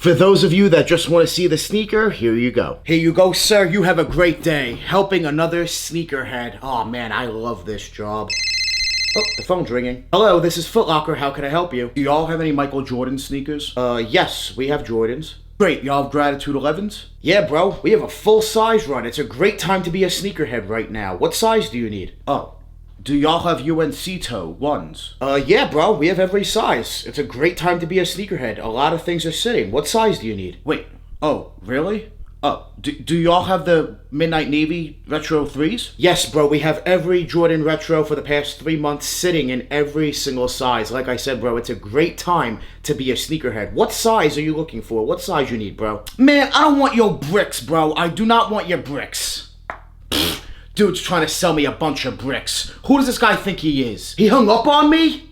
For those of you that just want to see the sneaker, here you go. Here you go, sir. You have a great day helping another sneakerhead. Oh man, I love this job. Oh, the phone's ringing. Hello, this is Foot Locker. How can I help you? Do y'all have any Michael Jordan sneakers? Yes, we have Jordans. Great, y'all have Gratitude 11s? Yeah, bro, we have a full size run. It's a great time to be a sneakerhead right now. What size do you need? Oh, do y'all have UNC toe ones? Yeah, bro, we have every size. It's a great time to be a sneakerhead. A lot of things are sitting. What size do you need? Wait, oh, really? Oh, do y'all have the Midnight Navy Retro 3s? Yes, bro, we have every Jordan Retro for the past 3 months sitting in every single size. Like I said, bro, it's a great time to be a sneakerhead. What size are you looking for? What size you need, bro? Man, I don't want your bricks, bro. I do not want your bricks. Dude's trying to sell me a bunch of bricks. Who does this guy think he is? He hung up on me?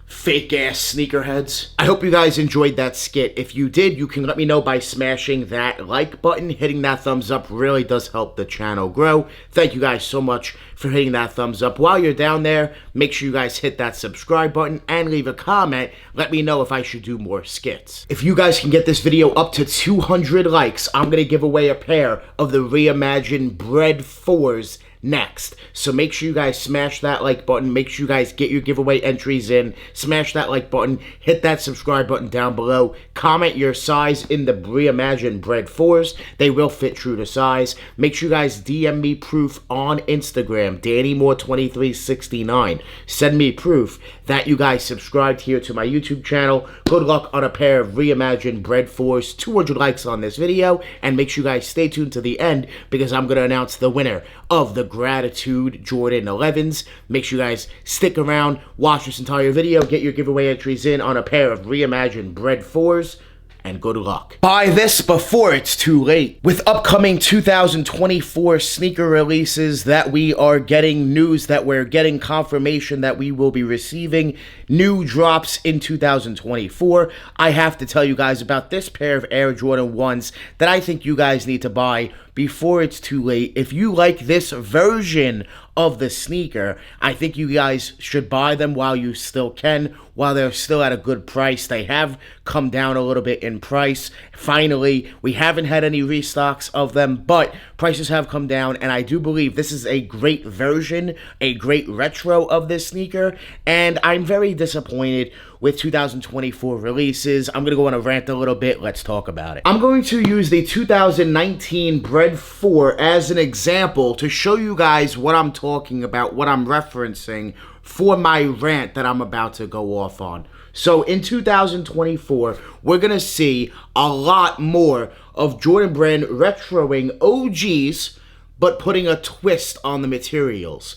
Fake ass sneakerheads. I hope you guys enjoyed that skit. If you did, you can let me know by smashing that like button. Hitting that thumbs up really does help the channel grow. Thank you guys so much for hitting that thumbs up. While you're down there, make sure you guys hit that subscribe button and leave a comment. Let me know if I should do more skits. If you guys can get this video up to 200 likes, I'm going to give away a pair of the Reimagined Bred 4s next. So make sure you guys smash that like button. Make sure you guys get your giveaway entries in. Smash that like button. Hit that subscribe button down below. Comment your size in the Reimagined Bred 4s. They will fit true to size. Make sure you guys DM me proof on Instagram, DannyMoore2369. Send me proof that you guys subscribed here to my YouTube channel. Good luck on a pair of Reimagined Bred 4s. 200 likes on this video. And make sure you guys stay tuned to the end because I'm going to announce the winner of the Gratitude Jordan 11s. Make sure you guys stick around, watch this entire video, get your giveaway entries in on a pair of Reimagined Bred 4s, and good luck. Buy this before it's too late. With upcoming 2024 sneaker releases that we are getting news that we're getting confirmation that we will be receiving new drops in 2024, I have to tell you guys about this pair of Air Jordan 1s that I think you guys need to buy before it's too late. If you like this version of the sneaker, I think you guys should buy them while you still can, while they're still at a good price. They have come down a little bit in price. Finally, we haven't had any restocks of them, but prices have come down, and I do believe this is a great version, a great retro of this sneaker, and I'm very disappointed with 2024 releases. I'm going to go on a rant a little bit. Let's talk about it. I'm going to use the 2019 Bred 4 as an example to show you guys what I'm talking about, what I'm referencing for my rant that I'm about to go off on. So in 2024, we're going to see a lot more of Jordan Brand retroing OGs, but putting a twist on the materials.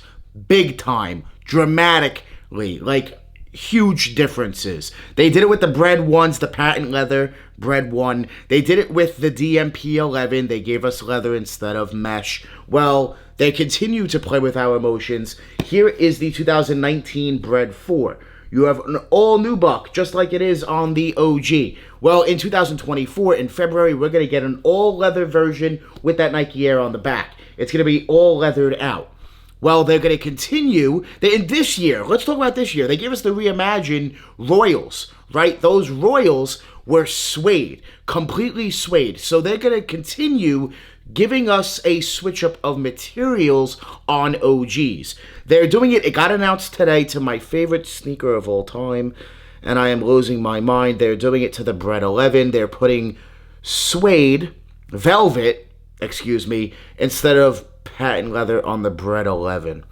Big time, dramatically, like huge differences. They did it with the Bred 1s, the patent leather Bred 1. They did it with the DMP 11. They gave us leather instead of mesh. Well, they continue to play with our emotions. Here is the 2019 Bred 4. You have an all-new buck, just like it is on the OG. Well, in 2024, in February, we're going to get an all-leather version with that Nike Air on the back. It's going to be all leathered out. Well, they're going to continue. In this year, let's talk about this year. They gave us the Reimagined Royals, right? Those Royals were suede, completely suede. So they're going to continue giving us a switch up of materials on OGs. They're doing it. It got announced today to my favorite sneaker of all time, and I am losing my mind. They're doing it to the Bred 11. They're putting suede, velvet, instead of patent leather on the Bred 11.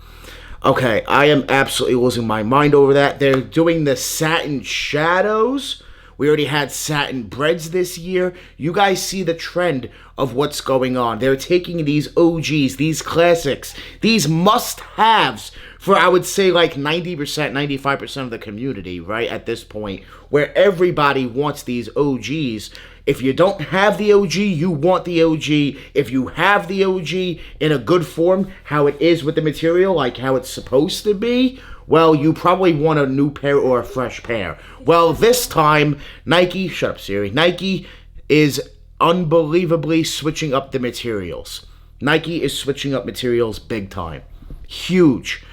Okay, I am absolutely losing my mind over that. They're doing the satin shadows. We already had satin Breds this year. You guys see the trend of what's going on. They're taking these OGs, these classics, these must-haves for, I would say, like 90%, 95% of the community, right, at this point, where everybody wants these OGs. If you don't have the OG, you want the OG. If you have the OG in a good form, how it is with the material, like how it's supposed to be, well, you probably want a new pair or a fresh pair. Well, this time, Nike, shut up Siri, Nike is unbelievably switching up the materials. Nike is switching up materials big time. Huge.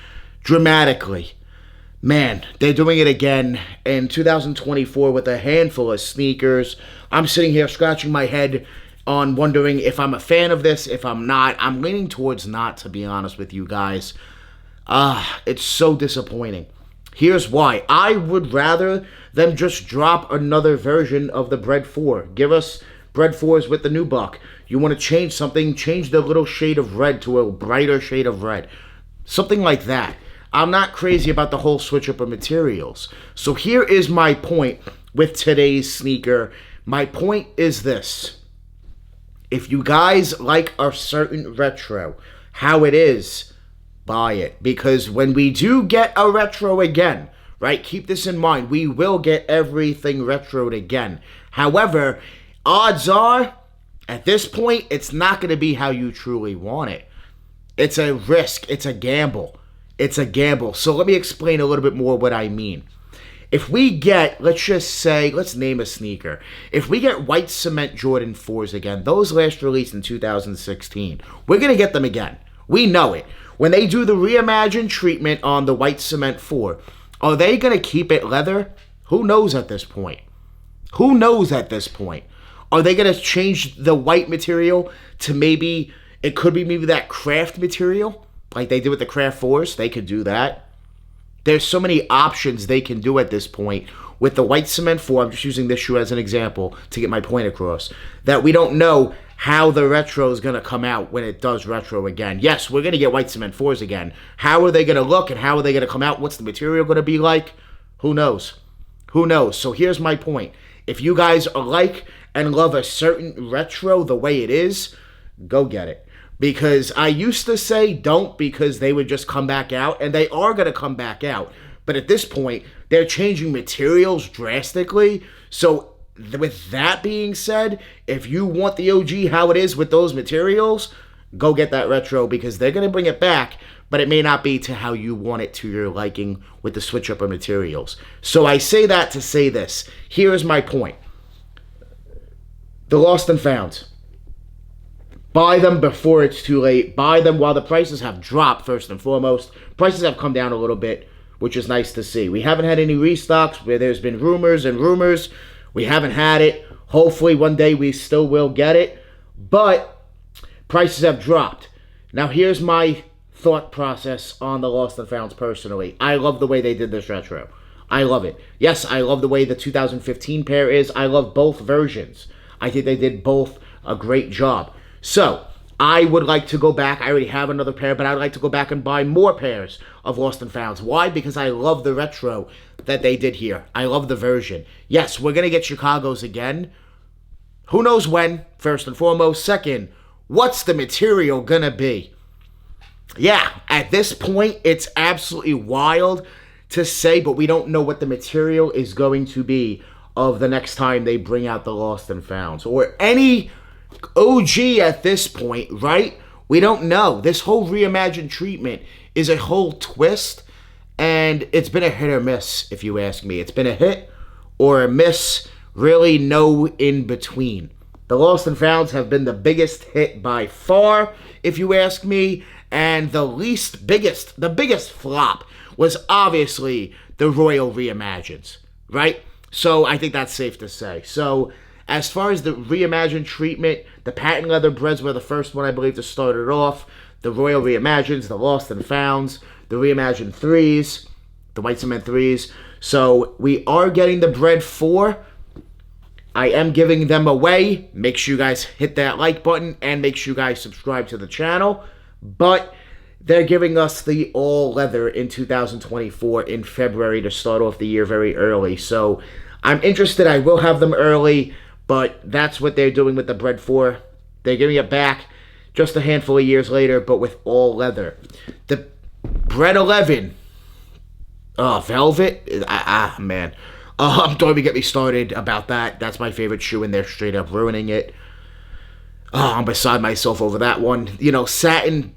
Dramatically. Man, they're doing it again in 2024 with a handful of sneakers. I'm sitting here scratching my head on wondering if I'm a fan of this, if I'm not. I'm leaning towards not, to be honest with you guys. It's so disappointing. Here's why. I would rather them just drop another version of the Bread 4. Give us Bread 4s with the nubuck. You want to change something, change the little shade of red to a brighter shade of red. Something like that. I'm not crazy about the whole switch up of materials. So here is my point with today's sneaker. My point is this. If you guys like a certain retro, how it is, buy it. Because when we do get a retro again, right, keep this in mind, we will get everything retroed again. However, odds are, at this point, it's not going to be how you truly want it. It's a risk. It's a gamble. It's a gamble. So let me explain a little bit more what I mean. If we get, let's just say, let's name a sneaker. If we get white cement Jordan 4s again, those last released in 2016, we're going to get them again. We know it. When they do the reimagined treatment on the white cement 4, are they going to keep it leather? Who knows at this point? Who knows at this point? Are they going to change the white material to maybe, it could be maybe that craft material? Like they did with the Craft 4s, they could do that. There's so many options they can do at this point. With the white cement 4, I'm just using this shoe as an example to get my point across, that we don't know how the retro is going to come out when it does retro again. Yes, we're going to get white cement 4s again. How are they going to look and how are they going to come out? What's the material going to be like? Who knows? Who knows? So here's my point. If you guys are like and love a certain retro the way it is, go get it. Because I used to say don't, because they would just come back out, and they are going to come back out. But at this point, they're changing materials drastically. So with that being said, if you want the OG how it is with those materials, go get that retro, because they're going to bring it back, but it may not be to how you want it to your liking with the switch up of materials. So I say that to say this. Here's my point. The Lost and Found. Buy them before it's too late. Buy them while the prices have dropped, first and foremost. Prices have come down a little bit, which is nice to see. We haven't had any restocks where there's been rumors and rumors. We haven't had it. Hopefully one day we still will get it. But prices have dropped. Now here's my thought process on the Lost and Founds personally. I love the way they did this retro. I love it. Yes, I love the way the 2015 pair is. I love both versions. I think they did both a great job. So, I would like to go back. I already have another pair, but I'd like to go back and buy more pairs of Lost and Founds. Why? Because I love the retro that they did here. I love the version. Yes, we're going to get Chicago's again. Who knows when, first and foremost. Second, what's the material going to be? Yeah, at this point, it's absolutely wild to say, but we don't know what the material is going to be of the next time they bring out the Lost and Founds. Or any OG at this point, right? We don't know. This whole reimagined treatment is a whole twist, and it's been a hit or miss, if you ask me. It's been a hit or a miss, really no in between. The Lost and Founds have been the biggest hit by far, if you ask me, and the biggest flop was obviously the Royal Reimagines, right? So I think that's safe to say. So as far as the reimagined treatment, the patent leather breads were the first one, I believe, to start it off. The Royal Reimagines, the Lost and Founds, the reimagined 3s, the white cement 3s. So we are getting the Bread 4. I am giving them away. Make sure you guys hit that like button and make sure you guys subscribe to the channel. But they're giving us the all leather in 2024 in February to start off the year very early. So I'm interested. I will have them early. But that's what they're doing with the Bread 4. They're giving it back just a handful of years later, but with all leather. The Bread 11. Velvet. Man. Don't even get me started about that. That's my favorite shoe, and they're straight up ruining it. I'm beside myself over that one. You know, satin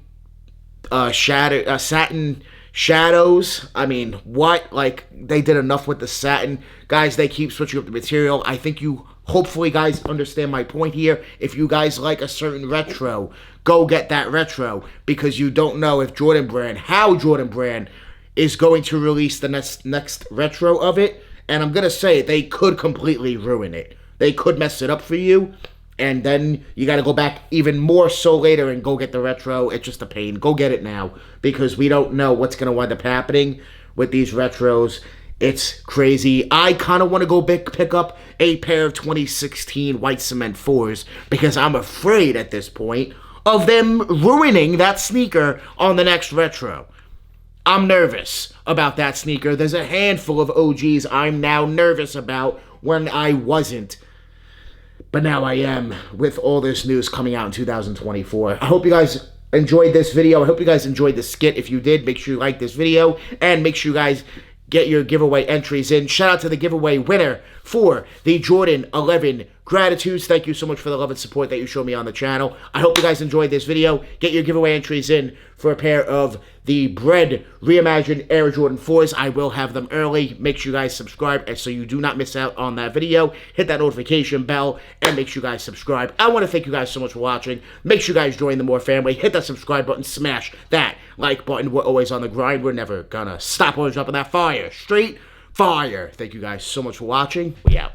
shadows. I mean, what? Like, they did enough with the satin. Guys, they keep switching up the material. I think you, hopefully, guys understand my point here. If you guys like a certain retro, go get that retro, because you don't know if Jordan Brand, how Jordan Brand is going to release the next retro of it, and I'm going to say they could completely ruin it. They could mess it up for you, and then you got to go back even more so later and go get the retro. It's just a pain. Go get it now, because we don't know what's going to wind up happening with these retros. It's crazy. I kind of want to go pick up a pair of 2016 White Cement 4s, because I'm afraid at this point of them ruining that sneaker on the next retro. I'm nervous about that sneaker. There's a handful of OGs I'm now nervous about when I wasn't. But now I am, with all this news coming out in 2024. I hope you guys enjoyed this video. I hope you guys enjoyed the skit. If you did, make sure you like this video, and make sure you guys get your giveaway entries in. Shout out to the giveaway winner for the Jordan 11 Gratitudes. Thank you so much for the love and support that you show me on the channel. I hope you guys enjoyed this video. Get your giveaway entries in for a pair of the Bread Reimagined Air Jordan 4s. I will have them early. Make sure you guys subscribe so you do not miss out on that video. Hit that notification bell and make sure you guys subscribe. I want to thank you guys so much for watching. Make sure you guys join the More family. Hit that subscribe button. Smash that like button. We're always on the grind. We're never gonna stop. Always dropping that fire. Straight fire. Thank you guys so much for watching. We out.